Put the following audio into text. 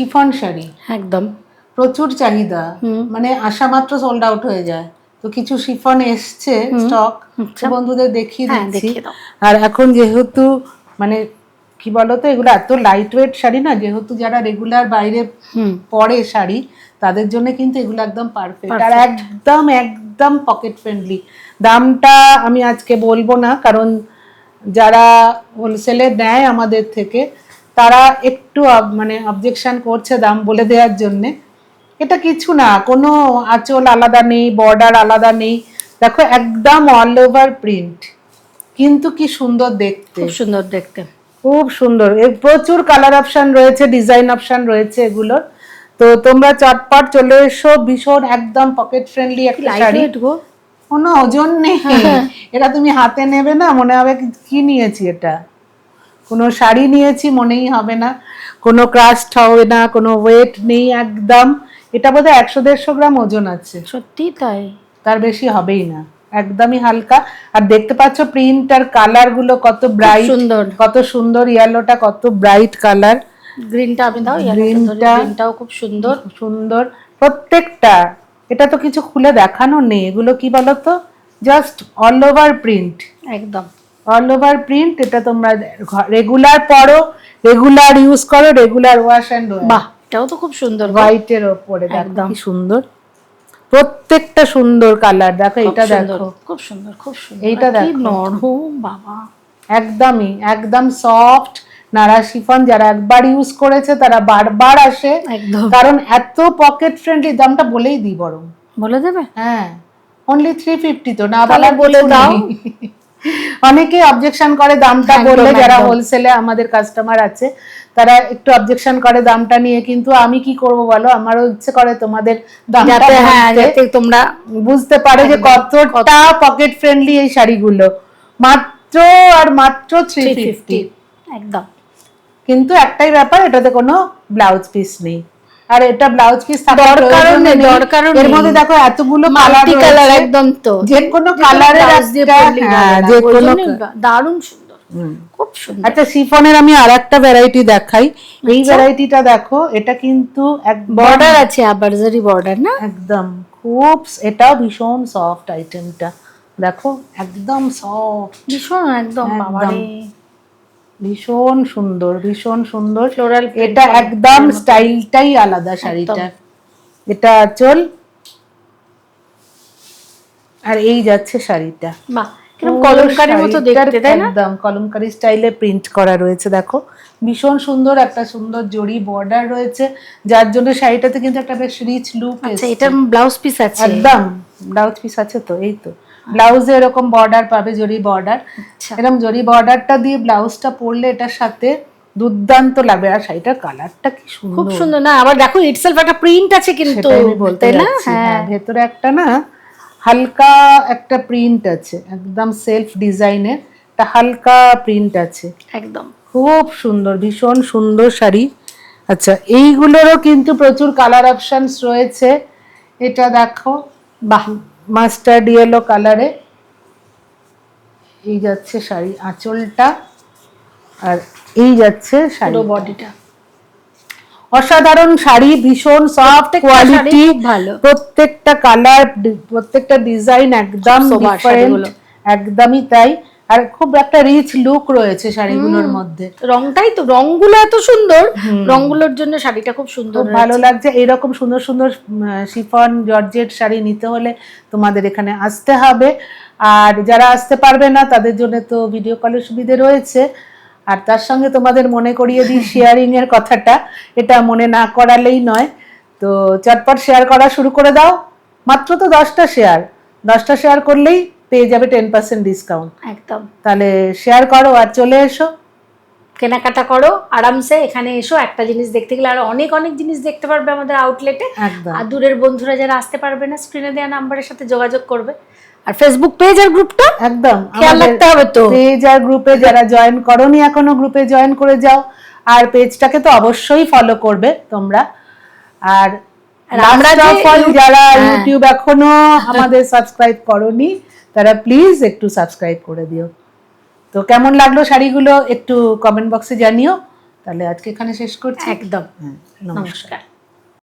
Chiffon sari একদম প্রচুর চাহিদা, মানে আসা মাত্র সোল্ড আউট হয়ে যায়। তো কিছু শিফন এসছে স্টক, বন্ধুদের দেখিয়ে দিচ্ছি। আর এখন যেহেতু মানে কি বলতো, এগুলো এত লাইট ওয়েট শাড়ি না, যেহেতু যারা রেগুলার বাইরে পরে শাড়ি তাদের জন্য কিন্তু এগুলো একদম পারফেক্ট। আর একদম একদম পকেট ফ্রেন্ডলি। দামটা আমি আজকে বলবো না, কারণ যারা হোলসেলে নেয় আমাদের থেকে তারা একটু মানে অবজেকশন করছে দাম বলে দেওয়ার জন্যে। এটা কিছু না, কোনো আঁচল আলাদা নেই, বর্ডার আলাদা নেই, দেখো একদম অল ওভার প্রিন্ট, কিন্তু কি সুন্দর দেখতে, খুব সুন্দর দেখতে, খুব সুন্দর। এর প্রচুর কালার অপশন রয়েছে, ডিজাইন অপশন রয়েছে এগুলোর। তো তোমরা চটপট চলে এসো, ভীষণ একদম পকেট ফ্রেন্ডলি একটা শাড়ি, কোনো ওজন নেই। এটা তুমি হাতে নেবে না, মনে হবে কি নিয়েছি, এটা কোনো শাড়ি নিয়েছি মনেই হবে না, কোনো ক্রাস্ট হবে না, কোনো ওয়েট নেই একদম। এটা বোধহয় 100-150 গ্রাম ওজন আছে। সত্যি তাই, তার বেশি হবেই না, একদমই হালকা। আর দেখতে পাচ্ছ প্রিন্ট আর কালার গুলো কত ব্রাইট, সুন্দর, কত সুন্দর। ইয়েলোটা কত ব্রাইট কালার, গ্রিনটা আমি দাও, গ্রিনটাও খুব সুন্দর সুন্দর প্রত্যেকটা। এটা তো কিছু খুলে দেখানো নেই, এগুলো কি বলতো, জাস্ট অল ওভার প্রিন্ট, একদম অল ওভার প্রিন্ট। এটা তোমরা রেগুলার পরো, রেগুলার ইউজ করো, রেগুলার ওয়াশ অ্যান্ড ওয়ার। বাহ, এটাও তো খুব সুন্দর, হোয়াইটের ওপরে দেখো কি সুন্দর, প্রত্যেকটা সুন্দর কালার। দেখো এটা, দেখো খুব সুন্দর, খুব সুন্দর। এইটা দেখো নরম বাবা, একদমই একদম সফট নারা শিফন। যারা একবার ইউজ করেছে তারা বারবার আসে, কারণ এত পকেট ফ্রেন্ডলি। দামটা বলেই দিই, বরং বলে দেবে? হ্যাঁ, অনলি 350। তো না বলে দাও। অনেকে অবজেকশন করে দামটা বললে, যারা হোলসেলে আমাদের কাস্টমার আছে তারা একটু অবজেকশন করে দামটা নিয়ে, কিন্তু আমি কি করব বলো, আমারও ইচ্ছে করে তোমাদের দামটা যাতে তোমরা বুঝতে পারো যে কতটা পকেট ফ্রেন্ডলি এই শাড়িগুলো। মাত্র আর মাত্র 350 একদম। কিন্তু একটাই ব্যাপার, এটাতে কোনো ব্লাউজ পিস নেই। আর এটা ব্লাউজ পিস দরকার নেই, এর মধ্যে দেখো এতগুলো কালার, একদম তো যে কোনো কালারের একটা, যে কোনো দারুণ সুন্দর, খুব সুন্দর। আচ্ছা, শিফনের আমি আরেকটা ভ্যারাইটি দেখাই। এই ভ্যারাইটিটা দেখো, এটা কিন্তু বর্ডার আছে, আবার জারি বর্ডার না, একদম খুব, এটাও ভীষণ সফট আইটেমটা, দেখো একদম সফট, ভীষণ একদম বাবারে, ভীষণ সুন্দর, ভীষণ সুন্দর ফ্লোরাল। এটা একদম স্টাইলটাই আলাদা শাড়িটা। এটা চল, আর এই যাচ্ছে শাড়িটা, বাহ, কিরকম কলমকারীর মতো দেখতে, তাই না? একদম কলমকারী স্টাইলে প্রিন্ট করা রয়েছে, দেখো ভীষণ সুন্দর। একটা সুন্দর জরি বর্ডার রয়েছে, যার জন্য শাড়িটাতে কিন্তু একটা বেশ রিচ লুক। আচ্ছা, এটা ব্লাউজ পিস আছে? একদম ব্লাউজ পিস আছে, তো এই তো ব্লাউজে এরকম বর্ডার পাবে, জরি বর্ডার। এরকম জরি বর্ডারটা দিয়ে ব্লাউজটা পরলে এটার সাথে দুর্দান্ত লাগবে। আর শাড়িটার কালারটা কি সুন্দর, খুব সুন্দর না? আবার দেখো ইটসেলফ একটা প্রিন্ট আছে কিন্তু, তাই না? হ্যাঁ, ভেতরে একটা না হালকা একটা প্রিন্ট আছে, একদম সেলফ ডিজাইনের একটা হালকা প্রিন্ট আছে, একদম খুব সুন্দর, ভীষণ সুন্দর শাড়ি। আচ্ছা, এইগুলোরও কিন্তু প্রচুর কালার অপশনস রয়েছে। এটা দেখো, বাহ, মাস্টার্ড ইয়েলো কালারে এই যাচ্ছে শাড়ি, আঁচলটা, আর এই যাচ্ছে শাড়ি বডিটা। অসাধারণ শাড়ি, ভীষণ সফট কোয়ালিটি, ভালো, প্রত্যেকটা কালার, প্রত্যেকটা ডিজাইন একদম ডিফারেন্ট, একদমই তাই। আর খুব একটা রিচ লুক রয়েছে শাড়িগুলোর মধ্যে। রংটাই তো, রংগুলো এত সুন্দর, রংগুলোর জন্য শাড়িটা খুব সুন্দর, ভালো লাগছে। এইরকম সুন্দর সুন্দর শিফন জর্জেট শাড়ি নিতে হলে তোমাদের এখানে আসতে হবে। আর যারা আসতে পারবে না তাদের জন্য তো ভিডিও কলের সুবিধে রয়েছে। আর তার সঙ্গে তোমাদের মনে করিয়ে দিই শেয়ারিং এর কথাটা, এটা মনে না করালেই নয়। তো চটপট শেয়ার করা শুরু করে দাও, মাত্র তো 10টা শেয়ার করলেই পেয়ে যাবে 10% ডিসকাউন্ট। একদম, তাহলে শেয়ার করো আর চলে এসো, কেনাকাটা করো আরামসে। এখানে এসো, একটা জিনিস দেখতে গেলে আর অনেক অনেক জিনিস দেখতে পারবে আমাদের আউটলেটে। আর দূরের বন্ধুরা যারা আসতে পারবে না, স্ক্রিনে দেওয়া নাম্বারের সাথে যোগাযোগ করবে। আর ফেসবুক পেজ আর গ্রুপটা একদম খেয়াল রাখতে হবে, তো পেজ আর গ্রুপে যারা জয়েন করোনি এখনো, গ্রুপে জয়েন করে যাও। আর পেজটাকে তো অবশ্যই ফলো করবে তোমরা। আর আমরা যারা ইউটিউব এখনো আমাদের সাবস্ক্রাইব করোনি, তারা প্লিজ একটু সাবস্ক্রাইব করে দিও। তো কেমন লাগলো শাড়িগুলো একটু কমেন্ট বক্সে জানিও। তাহলে আজকে এখানে শেষ করছি। একদম, হ্যাঁ, নমস্কার।